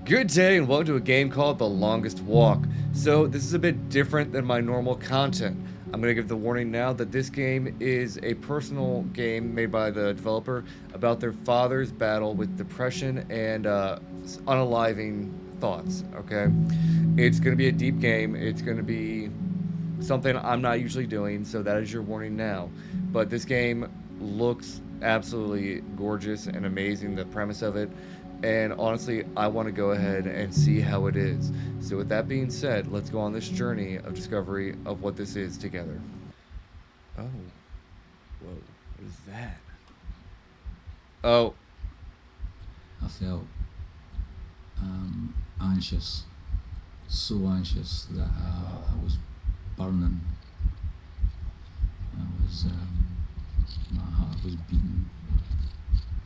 Good day and welcome to a game called The Longest Walk. So this is a bit different than my normal content. I'm going to give the warning now that this game is a personal game made by the developer about their father's battle with depression and unaliving thoughts, okay? It's going to be a deep game. It's going to be something I'm not usually doing, so that is your warning now. But this game looks absolutely gorgeous and amazing, the premise of it. And honestly, I want to go ahead and see how it is. So, with that being said, let's go on this journey of discovery of what this is together. Oh, whoa, what is that? Oh, I felt anxious, so anxious that I was burning. My heart was beating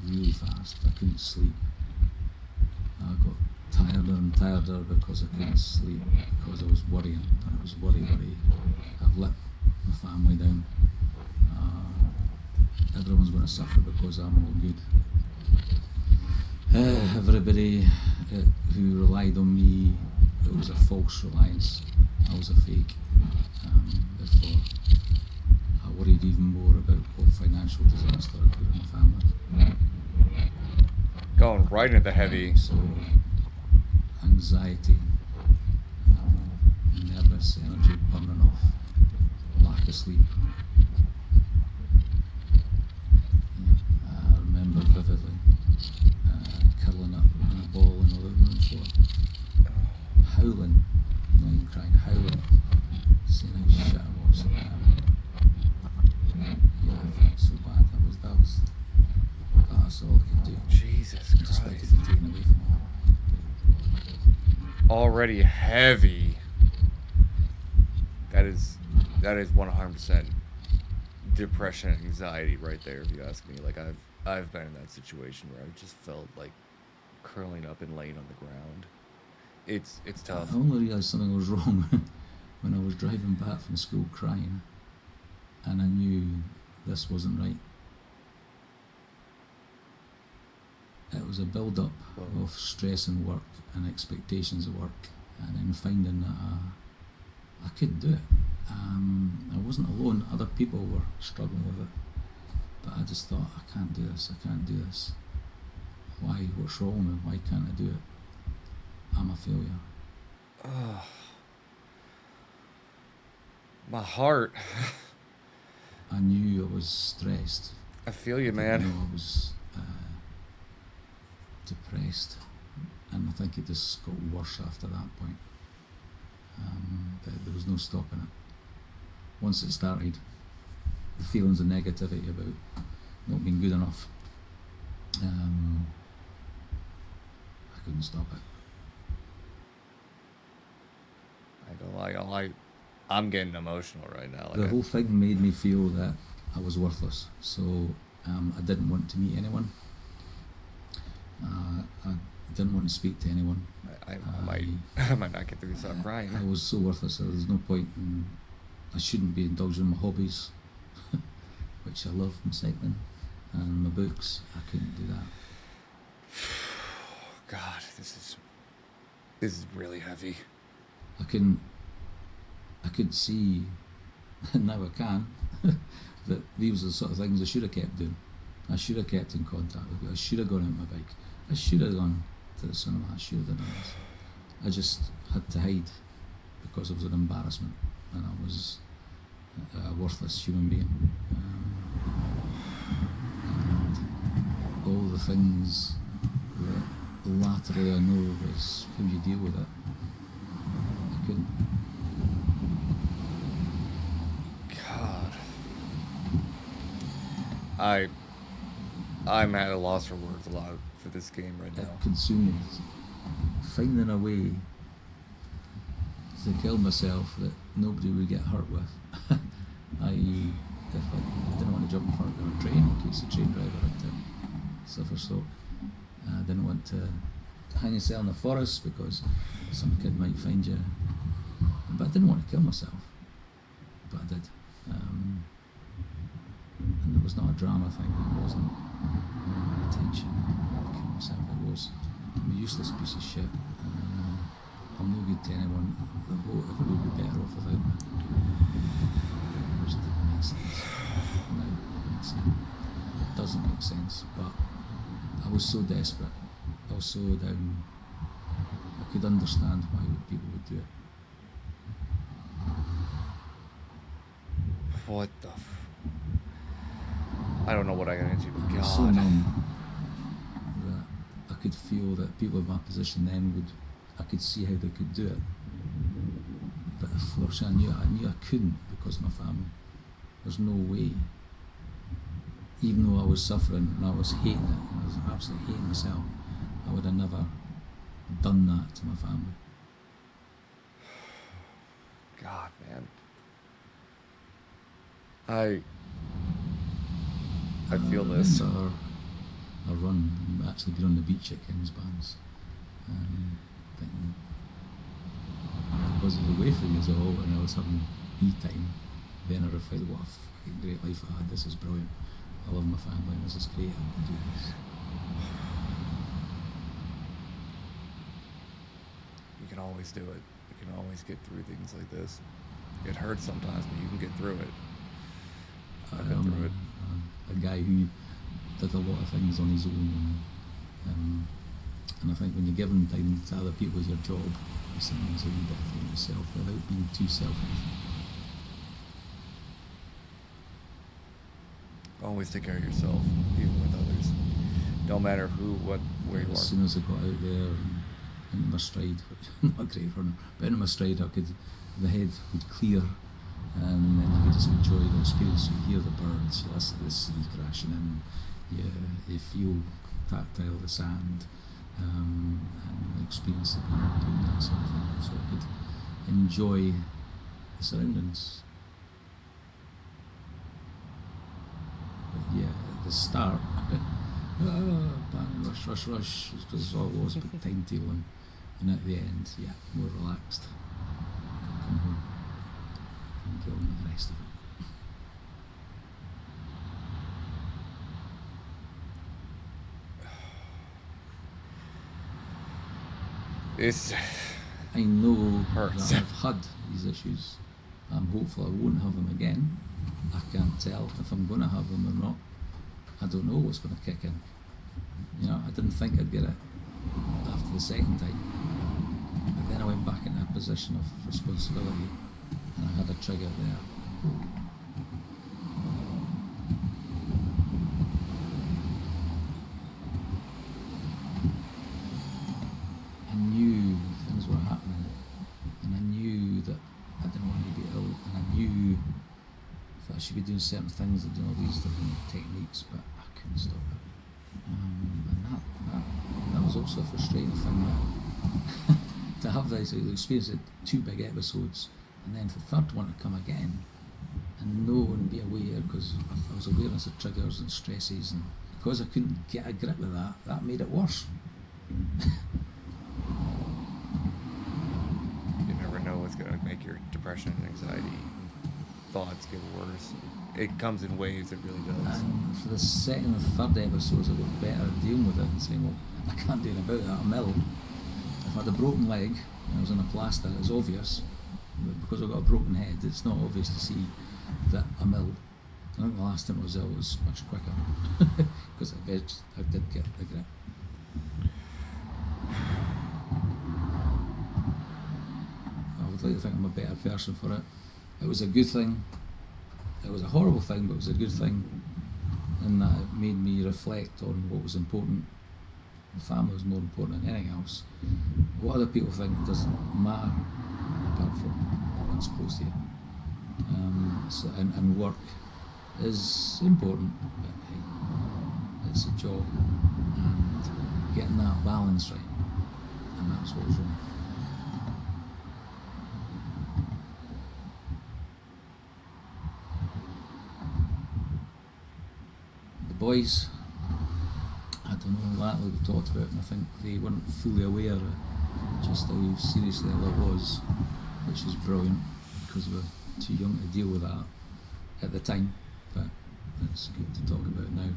really fast. I couldn't sleep. I got tireder and tireder because I couldn't sleep, because I was worrying. I was worry. I've let my family down. Everyone's going to suffer because I'm no good. Everybody who relied on me, it was a false reliance. I was a fake. Therefore, I worried even more about what financial disaster I'd put on my family. going right into the heavy. So, anxiety, nervous energy burning off, lack of sleep. I remember vividly curling up in a ball in the living room floor, howling, not even crying, howling, saying how shit I was. Yeah, I felt so bad. That's all I could do. Jesus Just like Christ. to be taken away from me. Already heavy. That is 100% depression and anxiety right there, if you ask me. Like I've been in that situation where I just felt like curling up and laying on the ground. It's tough. I only realised something was wrong when I was driving back from school crying, and I knew this wasn't right. It was a build-up of stress in work and expectations of work, and then finding that I couldn't do it. I wasn't alone. Other people were struggling with it, but I just thought, I can't do this. Why? What's wrong with me? Why can't I do it? I'm a failure. Oh, my heart. I knew I was stressed. I feel you, I man. I was depressed, and I think it just got worse after that point. There was no stopping it. Once it started, the feelings of negativity about not being good enough, I couldn't stop it. I don't lie. I'm getting emotional right now. The whole thing made me feel that I was worthless, so I didn't want to meet anyone. I didn't want to speak to anyone. I might not get through without crying. I was so worthless. There was no point in. I shouldn't be indulging in my hobbies, which I love, my cycling and my books. I couldn't do that. God, this is really heavy. I could see, and now I can, that these are the sort of things I should have kept doing. I should have kept in contact with you. I should have gone out my bike. I should have gone to the cinema. I should have done this. I just had to hide because it was an embarrassment, and I was a worthless human being. And all the things that latterly I know is how you deal with it. I couldn't. God. I'm at a loss for words a lot for this game right now. It consumed me. Finding a way to kill myself that nobody would get hurt with. I.e., if I didn't want to jump in front of a train in case the train driver had to suffer stroke. I didn't want to hang yourself in the forest because some kid might find you. But I didn't want to kill myself. But I did. And it was not a drama thing. It wasn't attention. I kill myself. It was, I'm a useless piece of shit. I'm no good to anyone. The whole everybody would be better off without me. It just didn't make sense. No, it doesn't make sense. But I was so desperate. I was so down. I could understand why people would do it. What the I don't know what I got into, but I was so God. numb that I could feel that people in my position then would, I could see how they could do it. But unfortunately I knew I couldn't because of my family. There's no way. Even though I was suffering and I was hating it, and I was absolutely hating myself, I would have never done that to my family. God, man. I feel this. I remember a run, actually being on the beach at Kingsbands, thinking, because of the way for years all, and I was having me time, then I reflected, what a fucking great life I had, this is brilliant, I love my family, this is great, I can do this. You can always do it. You can always get through things like this. It hurts sometimes, but you can get through it. I've been through it. A guy who did a lot of things on his own, and I think when you're given time to other people as your job, you sometimes a wee bit of time yourself without being too selfish. Always take care of yourself, even with others. Don't matter who, what, where you are. As soon as I got out there and into my stride, which I'm not a great runner, but into my stride the head would clear, and then you could just enjoy the experience. You hear the birds, you listen to the sea crashing in, you feel tactile the sand, and the experience of doing that sort of thing. So I could enjoy the surroundings. But yeah, at the start, bang, rush, because all it was big timetable, and at the end, yeah, more relaxed. Come home and get on with the rest of it. I know hurts. that I've had these issues. I'm hopeful I won't have them again. I can't tell if I'm going to have them or not. I don't know what's going to kick in. You know, I didn't think I'd get it after the second time. But then I went back in a position of responsibility and I had a trigger there. I knew things were happening, and I knew that I didn't want to be ill, and I knew that I should be doing certain things and doing all these different techniques, but I couldn't stop it. And that was also a frustrating thing, that to have this experience of 2 big episodes, and then for the third one to come again, and know and be aware, because I was awareness of triggers and stresses, and because I couldn't get a grip with that made it worse. You never know what's going to make your depression and anxiety thoughts get worse. It comes in waves, it really does. And for the second and third episodes, I got better at dealing with it and saying, well, I can't do anything about that, I'm ill. If I had a broken leg and I was on a plaster, it's obvious. But because I've got a broken head, it's not obvious to see that I'm ill. I think the last time I was ill was much quicker because I did get the grip. I would like to think I'm a better person for it. It was a good thing. It was a horrible thing, but it was a good thing, in that it made me reflect on what was important. The family was more important than anything else. What other people think doesn't matter, apart from the ones close to you. And work is important, but hey, it's a job, and getting that balance right, and that's what was wrong. The boys, I don't know, lately we talked about it, and I think they weren't fully aware of just how seriously it was, which is brilliant, because we're too young to deal with that at the time, but it's good to talk about now.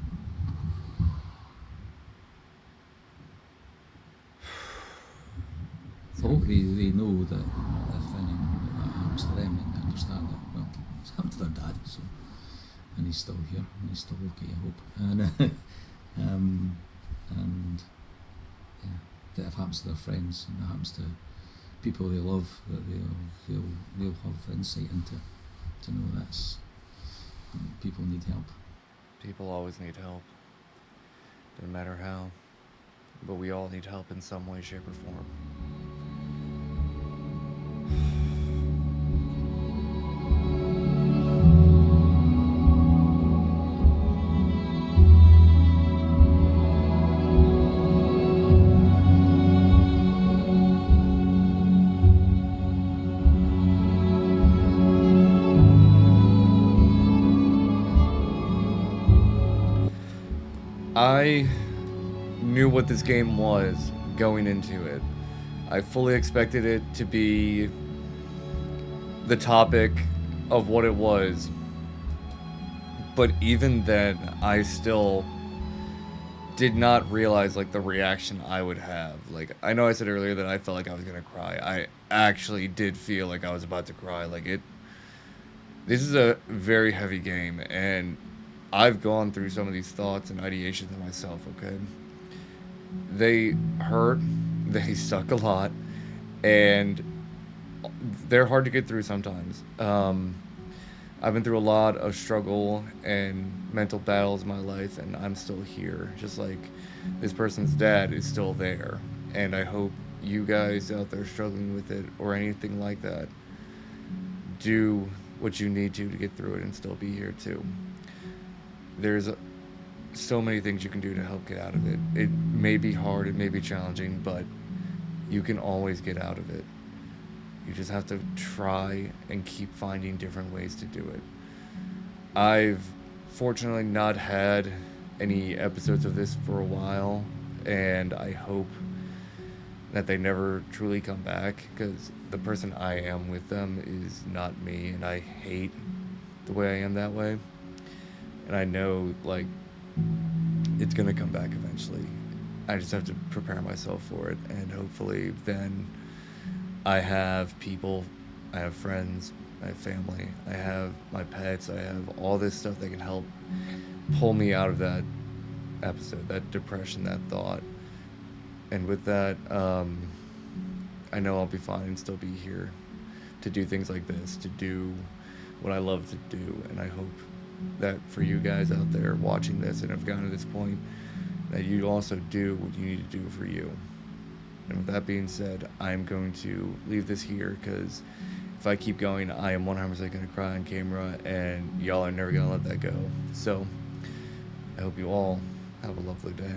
I hope they know that if anything that happens to them, and they understand that, well, it's happened to their dad, so, and he's still here, and he's still okay, I hope. And yeah, that if it happens to their friends, and it happens to people they love, that they'll have insight into, to know that's, people need help. People always need help. No matter how. But we all need help in some way, shape, or form. I knew what this game was going into it. I fully expected it to be the topic of what it was. But even then, I still did not realize like the reaction I would have. Like I know I said earlier that I felt like I was going to cry. I actually did feel like I was about to cry. Like it this is a very heavy game, and I've gone through some of these thoughts and ideations myself, okay? They hurt, they suck a lot, and they're hard to get through sometimes. I've been through a lot of struggle and mental battles in my life, and I'm still here. Just like this person's dad is still there. And I hope you guys out there struggling with it or anything like that do what you need to get through it and still be here too. There's so many things you can do to help get out of it. It may be hard, it may be challenging, but you can always get out of it. You just have to try and keep finding different ways to do it. I've fortunately not had any episodes of this for a while, and I hope that they never truly come back, because the person I am with them is not me, and I hate the way I am that way. And I know, like, it's gonna come back eventually. I just have to prepare myself for it, and hopefully then I have people, I have friends, I have family, I have my pets, I have all this stuff that can help pull me out of that episode, that depression, that thought. And with that, I know I'll be fine and still be here to do things like this, to do what I love to do. And I hope that for you guys out there watching this and have gotten to this point, that you also do what you need to do for you. And with that being said, I'm going to leave this here, because if I keep going, I am 100% going to cry on camera, and y'all are never going to let that go. So I hope you all have a lovely day.